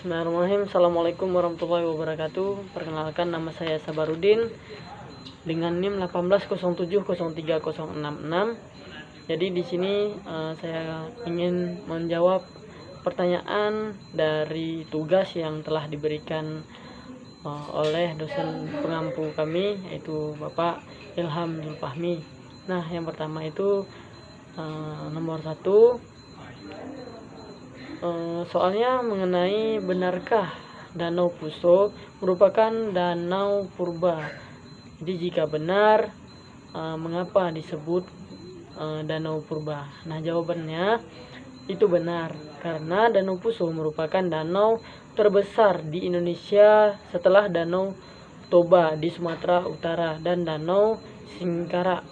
Bismillahirrahmanirrahim. Assalamualaikum warahmatullahi wabarakatuh. Perkenalkan, nama saya Sabarudin dengan NIM 180703066. Jadi di sini saya ingin menjawab pertanyaan dari tugas yang telah diberikan oleh dosen pengampu kami, yaitu Bapak Ilham Zulfahmi. Nah, yang pertama itu nomor 1, soalnya mengenai benarkah Danau Puso merupakan danau purba. Jadi jika benar, mengapa disebut danau purba? Nah, jawabannya itu benar, karena Danau Puso merupakan danau terbesar di Indonesia setelah Danau Toba di Sumatera Utara dan Danau Singkarak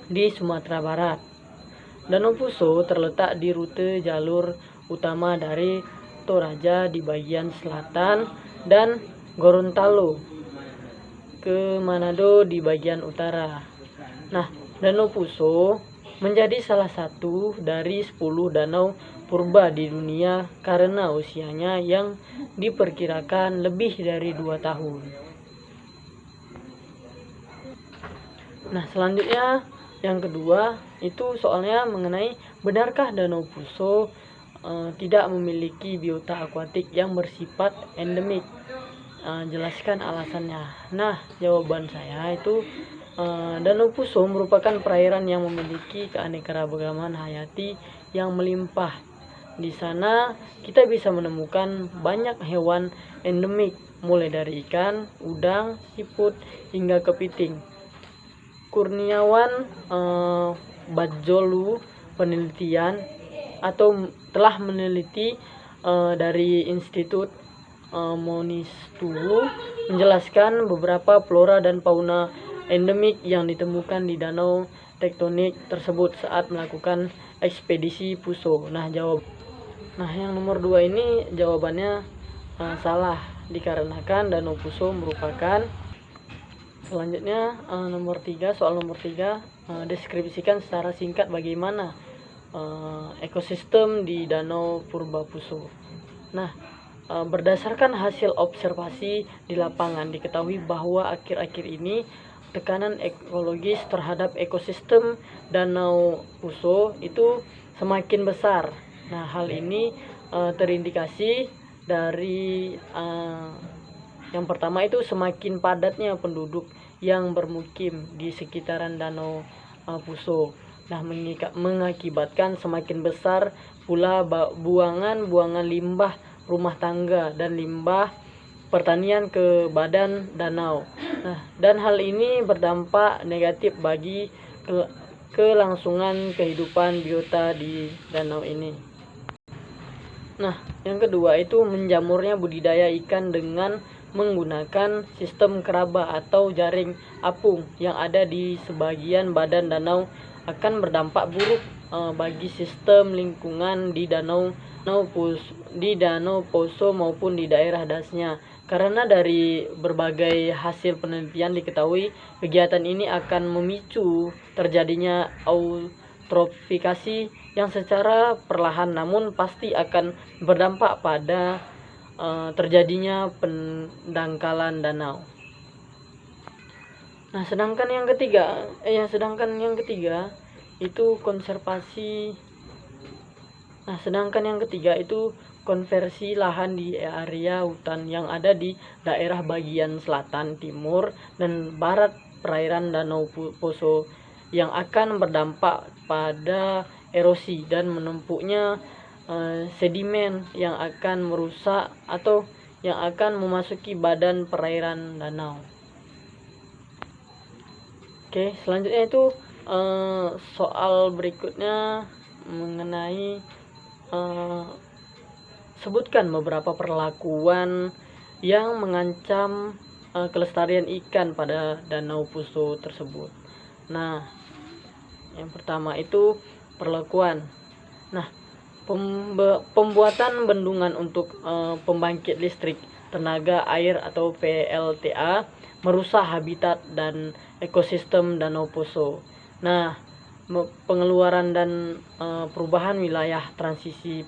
di Sumatera Barat. Danau Puso terletak di rute jalur utama dari Toraja di bagian selatan dan Gorontalo ke Manado di bagian utara. Nah, Danau Puso menjadi salah satu dari 10 danau purba di dunia karena usianya yang diperkirakan lebih dari 2 tahun. Nah, selanjutnya yang kedua itu soalnya mengenai benarkah Danau Puso tidak memiliki biota akuatik yang bersifat endemik. Jelaskan alasannya. Nah, jawaban saya itu Danau Puso merupakan perairan yang memiliki keanekaragaman hayati yang melimpah. Di sana kita bisa menemukan banyak hewan endemik, mulai dari ikan, udang, siput, hingga kepiting. Kurniawan Bajolu penelitian atau telah meneliti dari Institut Monistu menjelaskan beberapa flora dan fauna endemik yang ditemukan di danau tektonik tersebut saat melakukan ekspedisi Puso. Nah, yang nomor 2 ini jawabannya salah, dikarenakan Danau Puso merupakan. Selanjutnya soal nomor 3, deskripsikan secara singkat bagaimana ekosistem di Danau Purba Puso. Nah, berdasarkan hasil observasi di lapangan diketahui bahwa akhir-akhir ini tekanan ekologis terhadap ekosistem Danau Puso itu semakin besar. Nah, hal ini terindikasi dari yang pertama itu semakin padatnya penduduk yang bermukim di sekitaran Danau Puso. Nah, mengakibatkan semakin besar pula buangan limbah rumah tangga dan limbah pertanian ke badan danau. Nah, dan hal ini berdampak negatif bagi kelangsungan kehidupan biota di danau ini. Nah, yang kedua itu menjamurnya budidaya ikan dengan menggunakan sistem keraba atau jaring apung yang ada di sebagian badan danau akan berdampak buruk bagi sistem lingkungan di Danau Puso maupun di daerah dasnya. Karena dari berbagai hasil penelitian diketahui kegiatan ini akan memicu terjadinya eutrofikasi yang secara perlahan namun pasti akan berdampak pada terjadinya pendangkalan danau. Nah, sedangkan yang ketiga itu konversi lahan di area hutan yang ada di daerah bagian selatan, timur, dan barat perairan Danau Puso yang akan berdampak pada erosi dan menumpuknya sedimen yang akan merusak atau yang akan memasuki badan perairan danau. Oke, selanjutnya itu soal berikutnya mengenai sebutkan beberapa perlakuan yang mengancam kelestarian ikan pada Danau Puso tersebut. Nah, yang pertama itu perlakuan. Nah, pembuatan bendungan untuk pembangkit listrik tenaga air atau PLTA merusak habitat dan ekosistem Danau Puso. Nah, pengeluaran dan perubahan wilayah transisi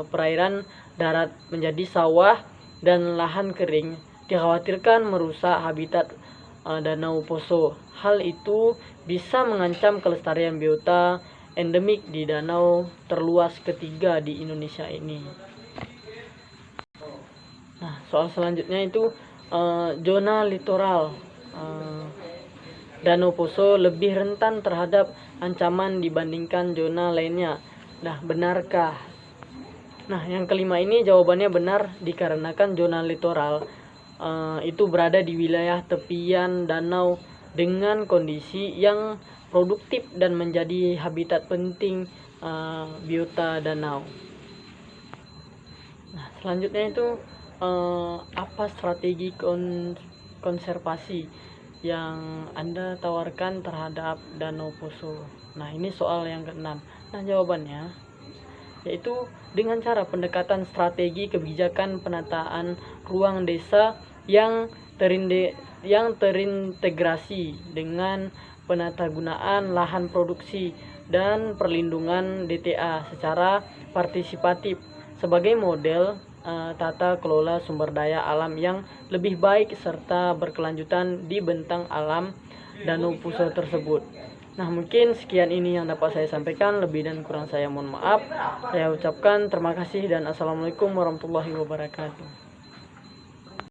perairan darat menjadi sawah dan lahan kering dikhawatirkan merusak habitat Danau Poso. Hal itu bisa mengancam kelestarian biota endemik di danau terluas ketiga di Indonesia ini. Nah, soal selanjutnya itu zona litoral. Danau Poso lebih rentan terhadap ancaman dibandingkan zona lainnya. Nah, benarkah? Nah, yang kelima ini jawabannya benar, dikarenakan zona litoral itu berada di wilayah tepian danau dengan kondisi yang produktif dan menjadi habitat penting biota danau. Nah, selanjutnya itu apa strategi konservasi yang Anda tawarkan terhadap Danau Poso? Nah, ini soal yang keenam. Nah, jawabannya yaitu dengan cara pendekatan strategi kebijakan penataan ruang desa yang terintegrasi dengan penatagunaan lahan produksi dan perlindungan DTA secara partisipatif sebagai model tata kelola sumber daya alam yang lebih baik serta berkelanjutan di bentang alam Danau Poso tersebut. Nah, mungkin sekian ini yang dapat saya sampaikan. Lebih dan kurang saya mohon maaf. Saya ucapkan terima kasih dan assalamualaikum warahmatullahi wabarakatuh.